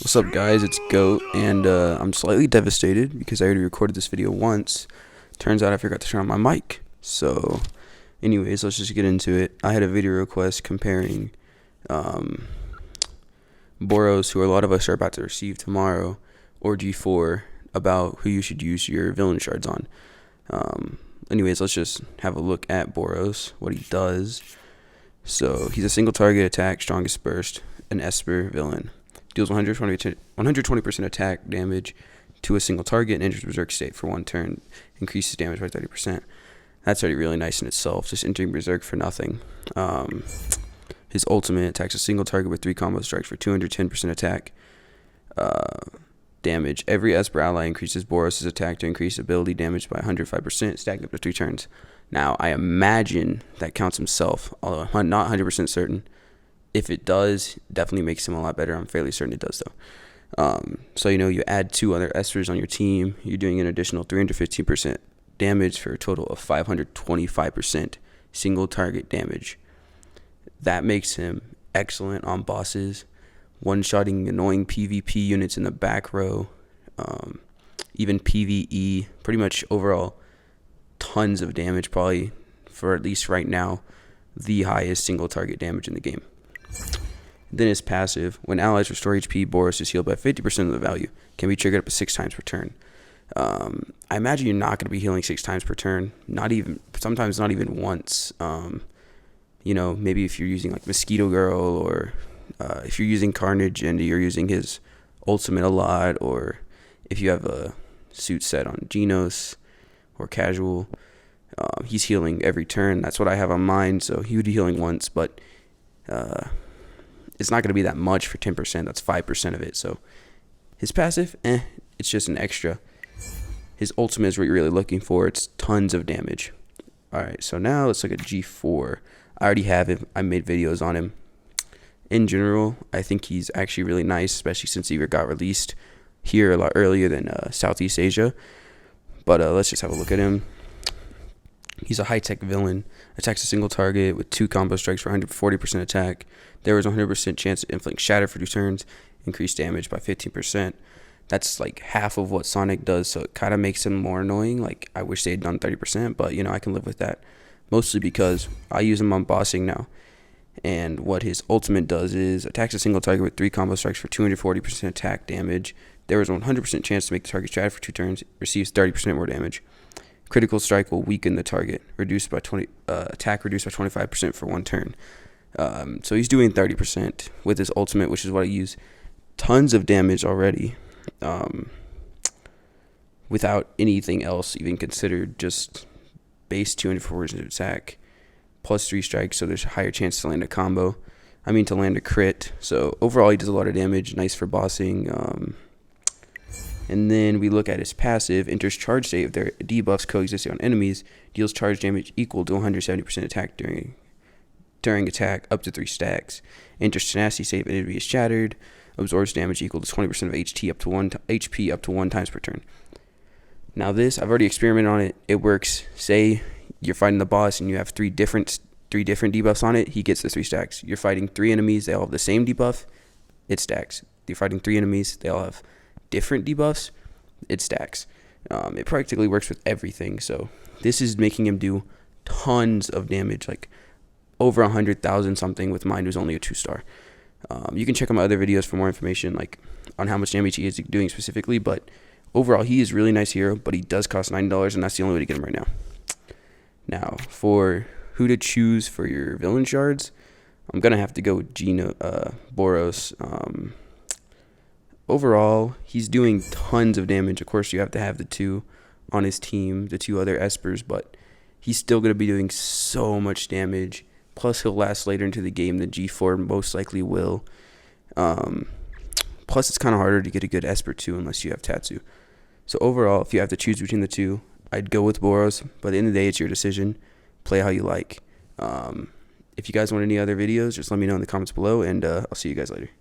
What's up, guys? It's Goat, and I'm slightly devastated because I already recorded this video once. Turns out I forgot to turn on my mic. So, anyways, let's just get into it. I had a video request comparing Boros, who a lot of us are about to receive tomorrow, or G4, about who you should use your villain shards on. Anyways, let's just have a look at Boros, what he does. So, he's a single target attack, strongest burst, an Esper villain. Deals 120% attack damage to a single target and enters Berserk state for one turn. Increases damage by 30%. That's already really nice in itself, just entering Berserk for nothing. His ultimate attacks a single target with 3 combo strikes for 210% attack damage. Every Esper ally increases Boros' attack to increase ability damage by 105%, stacking up to 3 turns. Now, I imagine that counts himself, although I'm not 100% certain. If it does, definitely makes him a lot better. I'm fairly certain it does, though. So, you add 2 other Espers on your team. You're doing an additional 315% damage for a total of 525% single target damage. That makes him excellent on bosses, one-shotting annoying PvP units in the back row, even PvE, pretty much overall tons of damage, probably for at least right now, the highest single target damage in the game. Then his passive, when allies restore HP, Boros is healed by 50% of the value, can be triggered up to 6 times per turn. I imagine you're not going to be healing 6 times per turn, sometimes not even once. Maybe if you're using like Mosquito Girl, or if you're using Carnage and you're using his ultimate a lot, or if you have a suit set on Genos or casual, he's healing every turn. That's what I have on mine, so he would be healing once, but it's not going to be that much for 10%. That's 5% of it. So his passive, it's just an extra. His ultimate is what you're really looking for. It's tons of damage. All right, so now let's look at G4. I already have him. I made videos on him. In general, I think he's actually really nice, especially since he got released here a lot earlier than Southeast Asia. But let's just have a look at him. He's a high-tech villain. Attacks a single target with 2 combo strikes for 140% attack. There is a 100% chance to inflict shatter for 2 turns. Increase damage by 15%. That's like half of what Sonic does, so it kind of makes him more annoying. Like, I wish they had done 30%, but, I can live with that. Mostly because I use him on bossing now. And what his ultimate does is attacks a single target with 3 combo strikes for 240% attack damage. There is a 100% chance to make the target shatter for 2 turns. Receives 30% more damage. Critical strike will weaken the target. Attack reduced by 25% for 1 turn. So he's doing 30% with his ultimate, which is what I use. Tons of damage already, without anything else even considered. Just base 240% attack, plus 3 strikes, so there's a higher chance to land a combo. To land a crit. So overall, he does a lot of damage. Nice for bossing. And then we look at his passive. Enters charge state if their debuffs coexisting on enemies. Deals charge damage equal to 170% attack during attack up to 3 stacks. Enters tenacity state if enemy is shattered. Absorbs damage equal to 20% of HP up to 1 times per turn. Now this, I've already experimented on it. It works. Say you're fighting the boss and you have 3 different debuffs on it. He gets the 3 stacks. You're fighting 3 enemies. They all have the same debuff. It stacks. You're fighting 3 enemies. They all have different debuffs. It stacks. It practically works with everything. So this is making him do tons of damage, like over 100,000 something with mine, who's only a 2-star. You can check out my other videos for more information, like on how much damage he is doing specifically. But overall, he is a really nice hero, but he does cost $90, and that's the only way to get him right now. Now, for who to choose for your villain shards, I'm gonna have to go with Boros. Overall, he's doing tons of damage. Of course, you have to have the 2 on his team, the 2 other Espers, but he's still going to be doing so much damage. Plus, he'll last later into the game than G4 most likely will. Plus, it's kind of harder to get a good Esper too unless you have Tatsu. So overall, if you have to choose between the 2, I'd go with Boros. But at the end of the day, it's your decision. Play how you like. If you guys want any other videos, just let me know in the comments below, and I'll see you guys later.